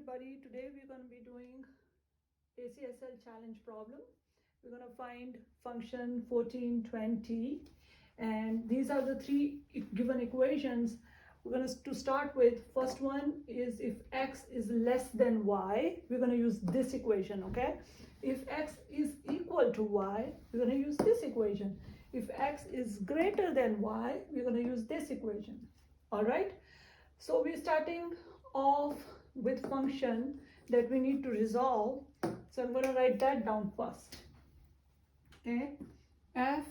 everybody. Today we're going to be doing ACSL challenge problem. We're going to find function 1420, and these are the three given equations. We're going to start with. First one is if x is less than y, we're going to use this equation, okay? If x is equal to y, we're going to use this equation. If x is greater than y, we're going to use this equation. All right, so we're starting off with function that we need to resolve. So I'm going to write that down first. Okay, f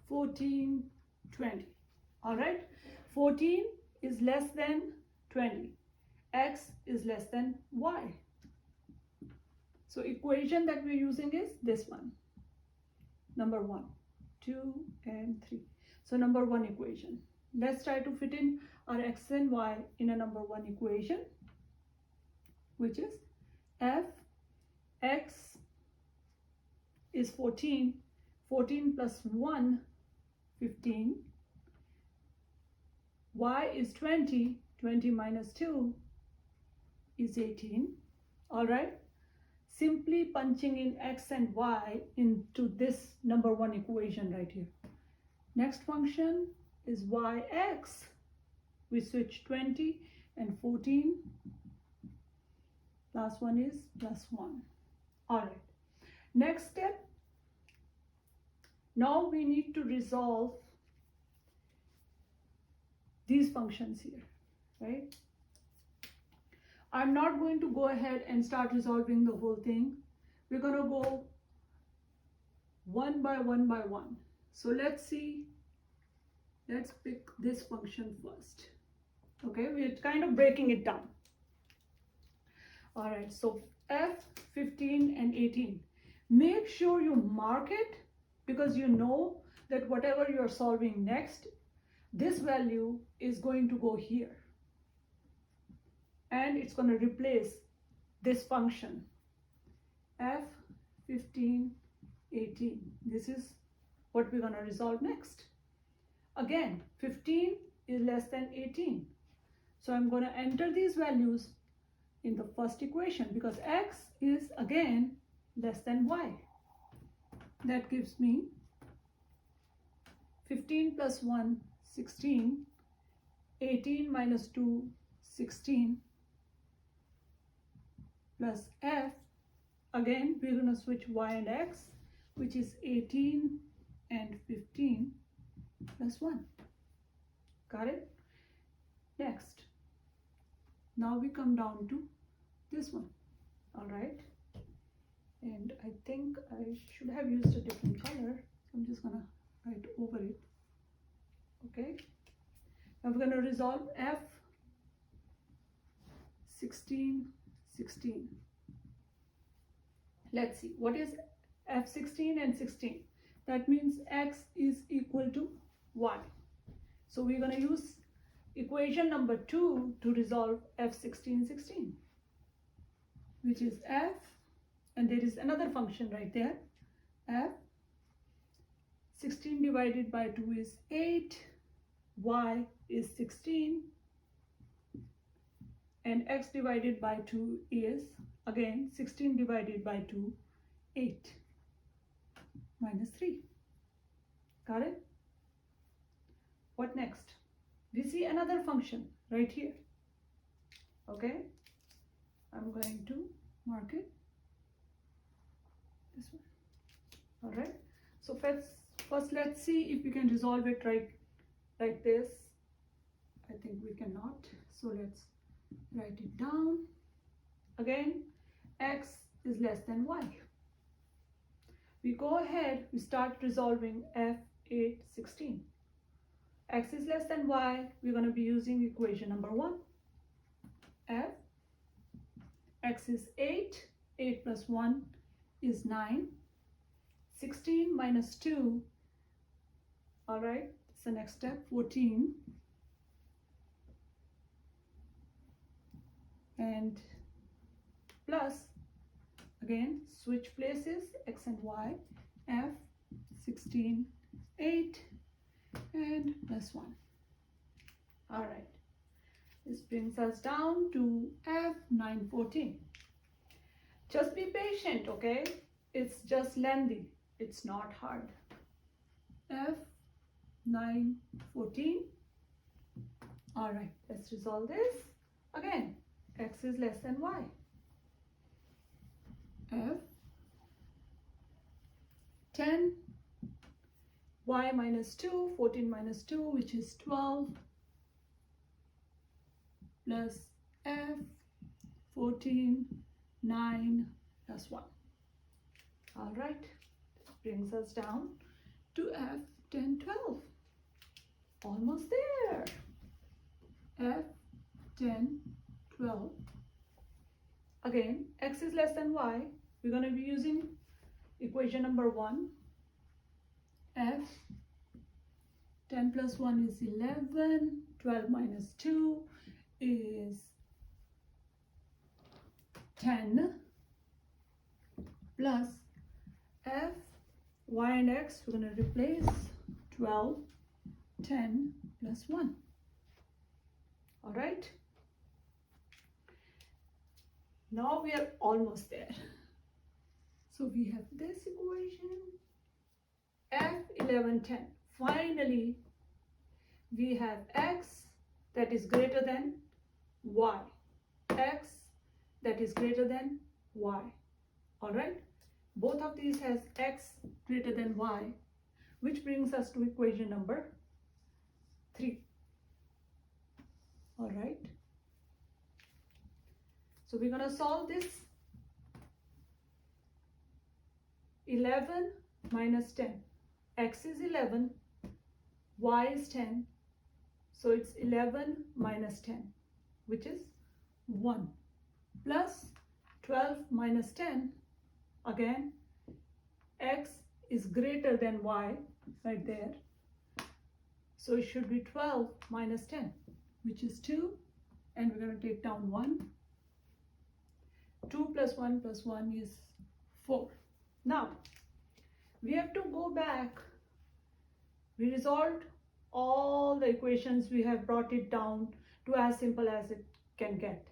(14, 20). All right, 14 is less than 20. X is less than y. So equation that we're using is this one. Number 1, 2, and 3. So number 1 equation. Let's try to fit in our x and y in a number 1 equation, which is f x is 14, 14 plus 1, 15, y is 20, 20 minus 2 is 18. All right, simply punching in x and y into this number 1 equation right here. Next function is yx. We switch 20 and 14. Last one is plus 1. All right. Next step. Now we need to resolve these functions here, right? I'm not going to go ahead and start resolving the whole thing. We're going to go one by one. So let's see. Let's pick this function first. Okay, we're kind of breaking it down. All right, so f, 15, and 18. Make sure you mark it, because you know that whatever you're solving next, this value is going to go here. And it's going to replace this function, f, 15, 18. This is what we're going to resolve next. Again, 15 is less than 18. So I'm going to enter these values in the first equation, because x is again less than y. That gives me 15 plus 1, 16, 18 minus 2, 16, plus f. Again, we're going to switch y and x, which is 18 and 15 plus 1. Got it? Next. Now we come down to this one. All right. And I think I should have used a different color. So I'm just going to write over it. Okay. Now we're going to resolve f 16, 16. Let's see. What is f 16 and 16? That means x is equal to y. So we're going to use equation number 2 to resolve f 16, 16, which is f, and there is another function right there, f 16 divided by 2 is 8, y is 16, and x divided by 2 is again 16 divided by 2, 8 minus 3. Got it? What next? We see another function right here. Okay, I'm going to mark it this one. All right, so first let's see if we can resolve it right like this. I think we cannot, so let's write it down. Again, x is less than y. We go ahead, we start resolving f 8, 16. X is less than y, we're going to be using equation number 1. F, x is 8, 8 plus 1 is 9, 16 minus 2, all right, it's the next step, 14, and plus, again, switch places, x and y, f, 16, 8, and plus 1. All right, this brings us down to F914. Just be patient, okay? It's just lengthy, it's not hard. F914. All right, let's resolve this. Again, x is less than y. F10, y minus 2, 14 minus 2, which is 12, plus F14, 9 plus 1. All right, this brings us down to F10, 12. Almost there. F10, 12. Again, x is less than y. We're going to be using equation number 1. F10 plus 1 is 11. 12 minus 2 is 10. Plus f, y and x, we're going to replace 12, 10 plus 1. All right. Now we are almost there. So we have this equation, F11, 10. Finally, we have x that is greater than y. X that is greater than y. All right. Both of these has x greater than y, which brings us to equation number 3. All right. So we're going to solve this. 11 minus 10. X is 11, y is 10. So it's 11 minus 10, which is 1. Plus 12 minus 10. Again, x is greater than y, right there. So it should be 12 minus 10, which is 2. And we're going to take down 1. 2 plus 1 is 4. Now, we have to go back. We resolved all the equations. We have brought it down to as simple as it can get,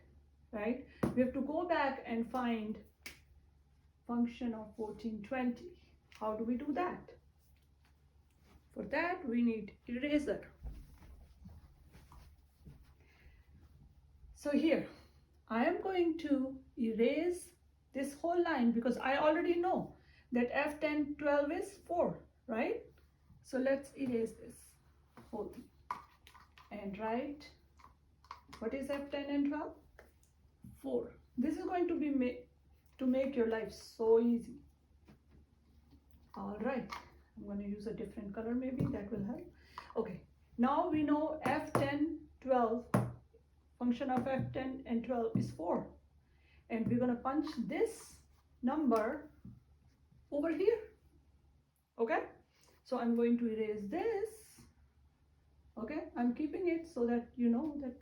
right? We have to go back and find function of 1420. How do we do that? For that, we need eraser. So here, I am going to erase this whole line because I already know that F10, 12 is 4, right? So let's erase this whole thing and write, what is F10 and 12? 4. This is going to be to make your life so easy. All right, I'm going to use a different color, maybe that will help. Okay, now we know F10, 12, function of F10 and 12 is 4. And we're going to punch this number over here. Okay, so I'm going to erase this. Okay, I'm keeping it so that you know that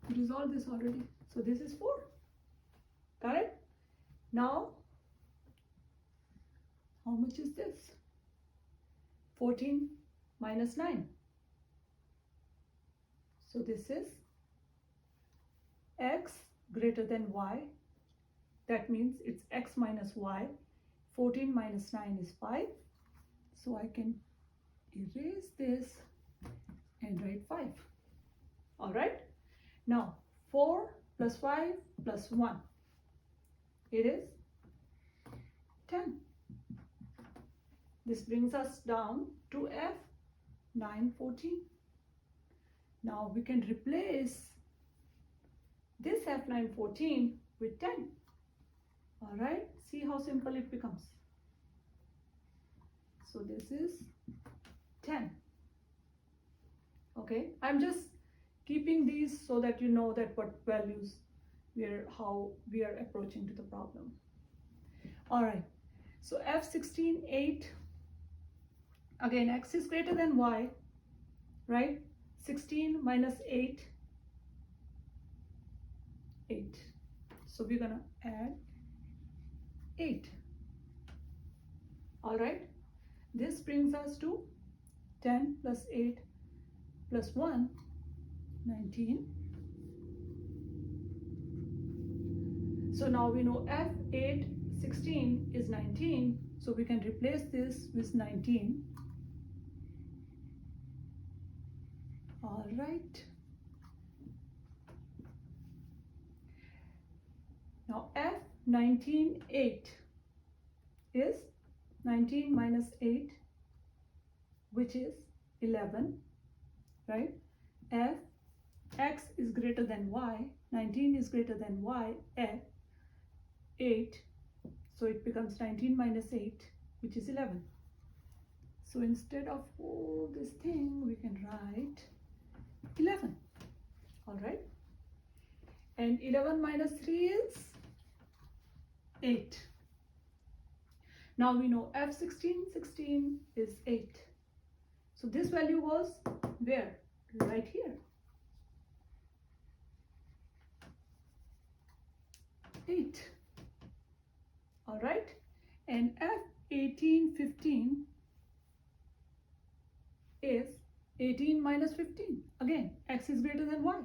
we resolved this already. So this is 4. Got it? Now, how much is this? 14 minus 9. So this is x greater than y. That means it's x minus y. 14 minus 9 is 5. So I can erase this and write 5. All right. Now 4 plus 5 plus 1. It is 10. This brings us down to F914. Now we can replace this F914 with 10. All right, see how simple it becomes. So this is 10. Okay, I'm just keeping these so that you know that what values how we are approaching to the problem. All right, so F16, 8. Again, x is greater than y, right? 16 minus 8, 8. So we're gonna add 8. All right, this brings us to 10 plus 8 plus 1, 19. So now we know F8 16 is 19, so we can replace this with 19. All right. Now F19 8 is 19 minus 8, which is 11, right? F x is greater than y, 19 is greater than y, F 8, so it becomes 19 minus 8, which is 11. So instead of all this thing, we can write 11. All right. And 11 minus 3 is 8. Now we know F16 16 is 8. So this value was where? Right here. 8. All right. And F18 15 is 18 minus 15. Again, x is greater than y.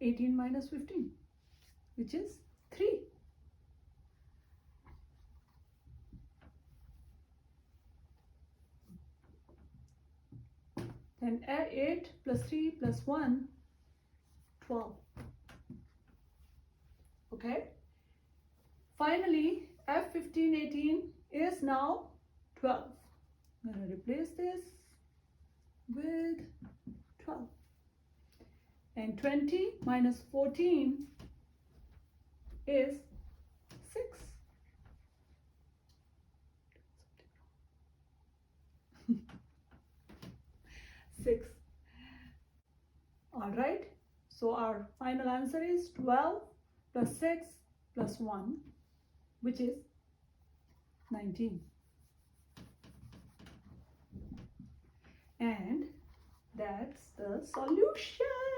18 minus 15, which is 3. Then add 8 plus 3 plus 1, 12. Okay. Finally, F15 18 is now 12. I'm going to replace this with 12. And 20 minus 14 is 6. 6. All right. So our final answer is 12 plus 6 plus 1, which is 19. And that's the solution.